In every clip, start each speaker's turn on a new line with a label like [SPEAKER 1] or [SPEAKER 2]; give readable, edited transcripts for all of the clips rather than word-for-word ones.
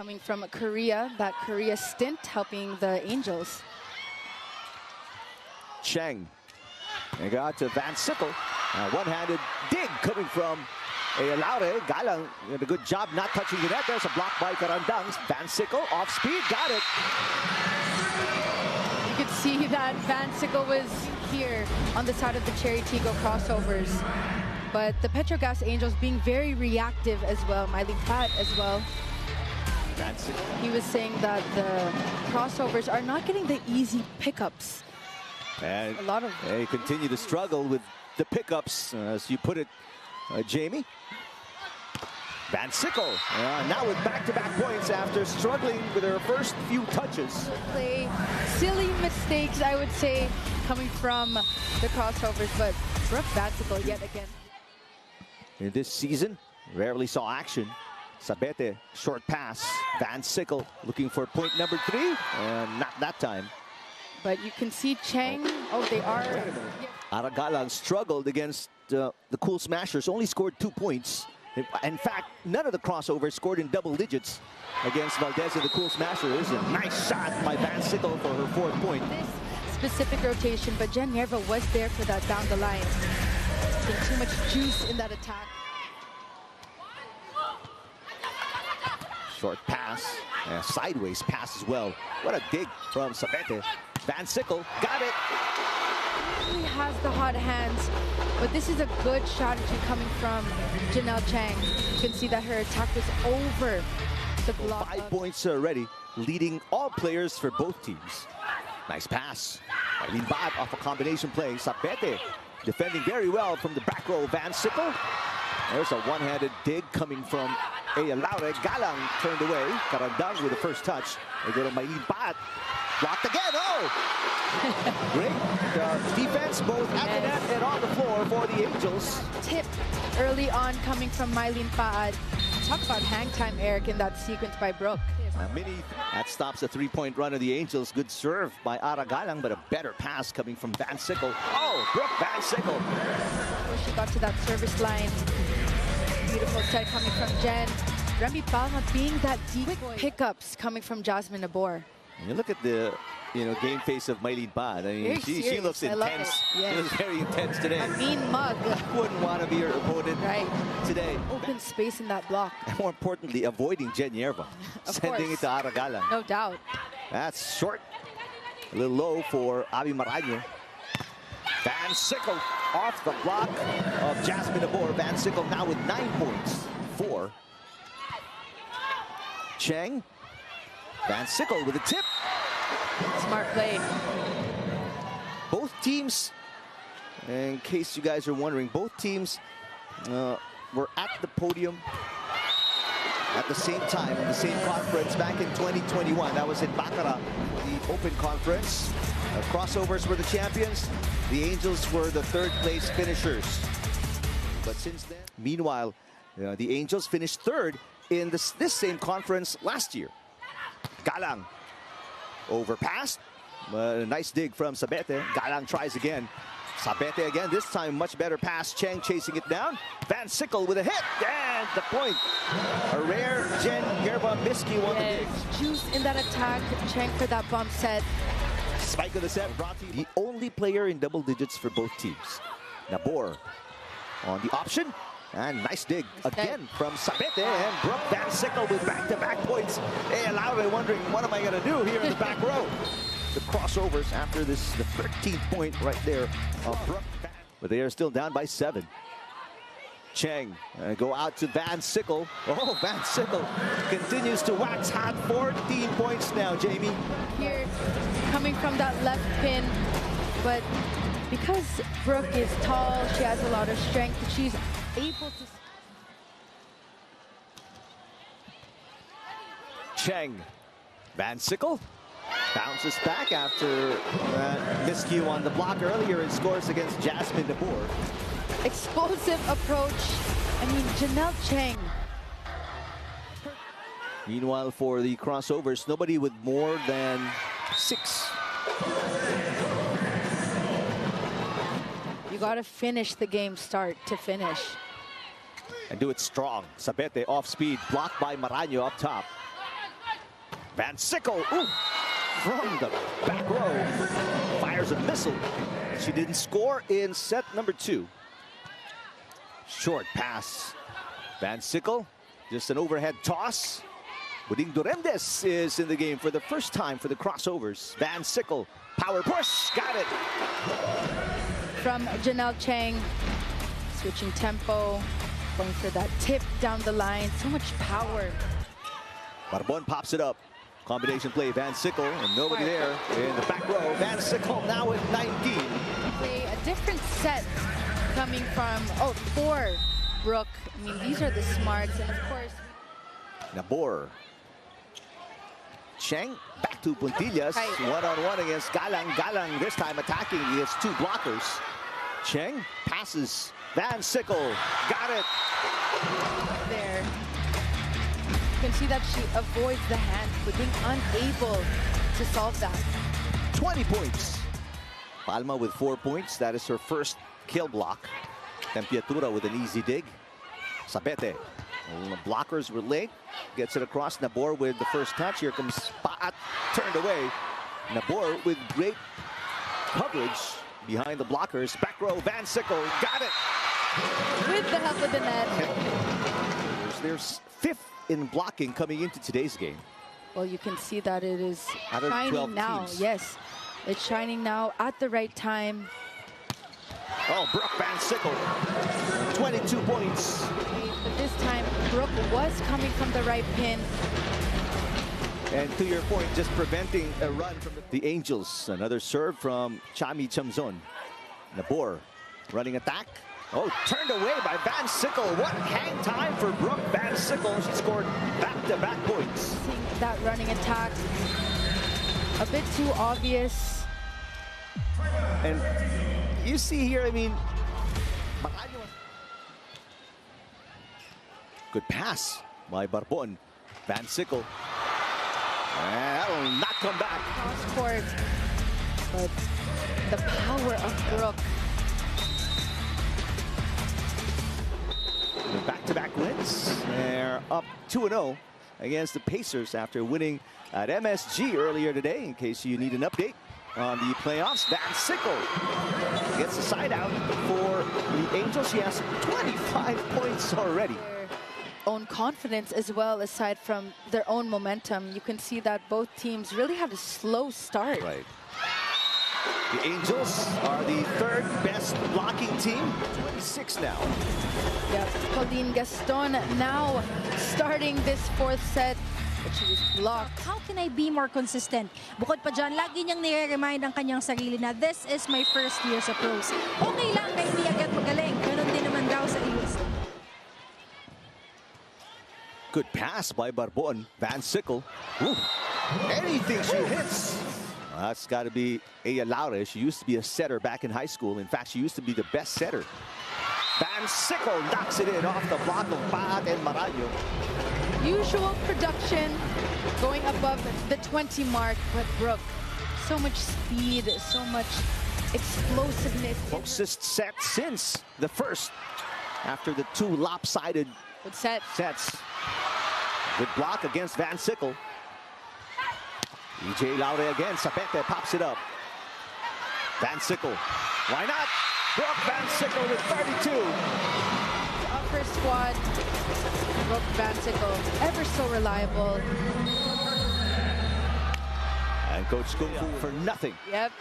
[SPEAKER 1] coming from Korea, that Korea stint helping the Angels.
[SPEAKER 2] Cheng. And got to Van Sickle. One-handed dig coming from ALL-FILIPIno. Galang did a good job not touching the net. There's a block by Karandang. Van Sickle off speed, got it.
[SPEAKER 1] You could see that Van Sickle was here on the side of the Chery Tiggo Crossovers. But the Petro Gazz Angels being very reactive as well. Miley Pat as well.
[SPEAKER 2] Van Sickle.
[SPEAKER 1] He was saying that the crossovers are not getting the easy pickups.
[SPEAKER 2] And
[SPEAKER 1] a lot of
[SPEAKER 2] they continue to struggle with the pickups, as you put it, Jamie. Van Sickle now with back-to-back points after struggling with her first few touches.
[SPEAKER 1] Play silly mistakes, I would say, coming from the crossovers, but Brooke Van Sickle yet again.
[SPEAKER 2] In this season, rarely saw action. Sabete, short pass. Van Sickle looking for point number 3, and not that time.
[SPEAKER 1] But you can see Cheng. Oh, they are.
[SPEAKER 2] Aragalang struggled against the Cool Smashers, only scored 2 points. In fact, none of the crossovers scored in double digits against Valdez and the Cool Smashers. A nice shot by Van Sickle for her 4th point.
[SPEAKER 1] This specific rotation, but Jen Yerva was there for that down the line. There's too much juice in that attack.
[SPEAKER 2] Short pass, sideways pass as well. What a dig from Sabete. Van Sickle got it.
[SPEAKER 1] He has the hot hands, but this is a good strategy coming from Janelle Chang. You can see that her attack was over the block.
[SPEAKER 2] 5 points already, leading all players for both teams. Nice pass. Eileen Bat off a combination play. Sabete defending very well from the back row. Van Sickle. There's a one-handed dig coming from ALL-FILIPINO. Galang turned away. Karandang with the first touch. They go to Eileen Bat. Blocked again. Oh! Great defense both at the net and on the floor for the Angels.
[SPEAKER 1] Tip early on coming from Mylene Paad. Talk about hang time, Eric, in that sequence by Brooke.
[SPEAKER 2] That stops a 3-point run of the Angels. Good serve by Aragalang, but a better pass coming from Van Sickle. Oh, Brooke Van Sickle.
[SPEAKER 1] Before she got to that service line. Beautiful set coming from Jen. Remy Palma being that deep pickups coming from Jasmine Nabor.
[SPEAKER 2] And you look at the game face of Mylene Bad. I mean, she looks intense.
[SPEAKER 1] Yes.
[SPEAKER 2] She was very intense today.
[SPEAKER 1] A mean mug.
[SPEAKER 2] Wouldn't want to be her opponent today.
[SPEAKER 1] Open space in that block.
[SPEAKER 2] And more importantly, avoiding Jen Yerva. Sending it to Aragalang.
[SPEAKER 1] No doubt.
[SPEAKER 2] That's short. A little low for Abby Maraño. Van Sickle off the block of Jasmine Nabor. Van Sickle now with 9 points. 4. Cheng. Van Sickle with a tip.
[SPEAKER 1] Smart play.
[SPEAKER 2] Both teams, in case you guys are wondering, both teams were at the podium at the same time in the same conference back in 2021. That was in Baccarat, the Open Conference. Crossovers were the champions. The Angels were the 3rd place finishers. But since then, meanwhile, the Angels finished 3rd in this same conference last year. Galang overpassed. A nice dig from Sabete. Galang tries again. Sabete again, this time much better pass. Cheng chasing it down. Van Sickle with a hit. And the point. A rare Jen Yerva Miski won the dig.
[SPEAKER 1] Juice in that attack. Cheng for that bump set.
[SPEAKER 2] Spike of the set brought to you. The only player in double digits for both teams. Nabor on the option. And nice dig again from Sabete, and Brooke Van Sickle with back-to-back points. ALL-FILIPINO wondering, what am I going to do here in the back row? The crossovers after this, the 13th point right there of Brooke. But they are still down by 7. Cheng go out to Van Sickle. Oh, Van Sickle continues to wax hot. 14 points now, Jamie.
[SPEAKER 1] Here, coming from that left pin, but because Brooke is tall, she has a lot of strength, she's able to...
[SPEAKER 2] Cheng. Van Sickle bounces back after miscue on the block earlier and scores against Jasmine Nabor.
[SPEAKER 1] Explosive approach. I mean, Janelle Cheng.
[SPEAKER 2] Meanwhile, for the crossovers, nobody with more than 6.
[SPEAKER 1] You got to finish the game start to finish.
[SPEAKER 2] And do it strong. Sabete off speed, blocked by Maraño up top. Van Sickle, ooh, from the back row, fires a missile. She didn't score in set number 2. Short pass. Van Sickle, just an overhead toss. Buding Durendes is in the game for the first time for the Crossovers. Van Sickle, power push, got it.
[SPEAKER 1] From Janelle Chang, switching tempo, going for that tip down the line. So much power.
[SPEAKER 2] Barbon pops it up. Combination play, Van Sickle, and nobody there in the back row. Van Sickle now at 19.
[SPEAKER 1] Play a different set coming from, for Brooke. I mean, these are the smarts, and of course,
[SPEAKER 2] Nabor. Cheng back to Puntillas. One-on-one against Galang. Galang this time attacking. He has 2 blockers. Cheng passes. Van Sickle got it.
[SPEAKER 1] There. You can see that she avoids the hand, but being unable to solve that.
[SPEAKER 2] 20 points. Palma with 4 points. That is her first kill block. Tempiatura with an easy dig. Sapete. The blockers were late. Gets it across. Nabor with the first touch. Here comes Paat. Turned away. Nabor with great coverage behind the blockers. Back row. Van Sickle got it.
[SPEAKER 1] With the help of the net.
[SPEAKER 2] There's 5th in blocking coming into today's game.
[SPEAKER 1] Well, you can see that it is
[SPEAKER 2] out of
[SPEAKER 1] shining now.
[SPEAKER 2] Teams.
[SPEAKER 1] Yes, it's shining now at the right time.
[SPEAKER 2] Oh, Brooke Van Sickle, 22 points.
[SPEAKER 1] But this time, Brooke was coming from the right pin.
[SPEAKER 2] And to your point, just preventing a run from the Angels. Another serve from Chami Chamzon. Nabor running attack. Oh, turned away by Van Sickle. What hang time for Brooke Van Sickle. She scored back-to-back points.
[SPEAKER 1] Seeing that running attack, a bit too obvious.
[SPEAKER 2] And you see here, I mean, good pass by Barbon. Van Sickle. And that will not come back.
[SPEAKER 1] Cross court, but the power of Brooke.
[SPEAKER 2] Back-to-back wins. They're up 2-0 against the Pacers after winning at MSG earlier today. In case you need an update on the playoffs, Van Sickle gets the side out for the Angels. She has 25 points already.
[SPEAKER 1] Their own confidence as well, aside from their own momentum. You can see that both teams really had a slow start.
[SPEAKER 2] Right. The Angels are the 3rd best blocking team. 26 now.
[SPEAKER 1] Yep. Pauline Gaston now starting this 4th set. But she was blocked.
[SPEAKER 3] How can I be more consistent? Bukod pa dyan, lagi niyang nire-remind ang kanyang sarili na this is my first year sa pros. Okay lang na hindi agad magaling. Ganon din naman daw sa US.
[SPEAKER 2] Good pass by Barbon. Van Sickle. Ooh. Anything she hits. That's got to be Aya Laure. She used to be a setter back in high school. In fact, she used to be the best setter. Van Sickle knocks it in off the block of Paat and Maraño.
[SPEAKER 1] Usual production going above the 20 mark, but Brooke, so much speed, so much explosiveness.
[SPEAKER 2] Closest set since the first after the 2 lopsided sets. Good block against Van Sickle. EJ Laure again. Sapete pops it up. Van Sickle. Why not? Brooke Van Sickle with 32.
[SPEAKER 1] Of her squad, Brooke Van Sickle, ever so reliable.
[SPEAKER 2] And Coach Kung Fu for nothing.
[SPEAKER 1] Yep.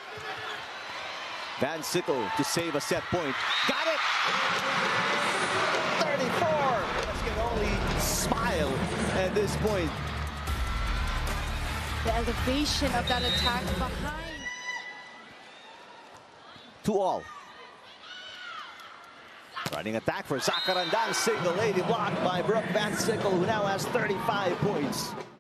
[SPEAKER 2] Van Sickle to save a set point. Got it! 34! Can only smile at this point.
[SPEAKER 1] The elevation of that attack behind.
[SPEAKER 2] 2-all. Running attack for Zacarandan. Single lady blocked by Brooke Van Sickle, who now has 35 points.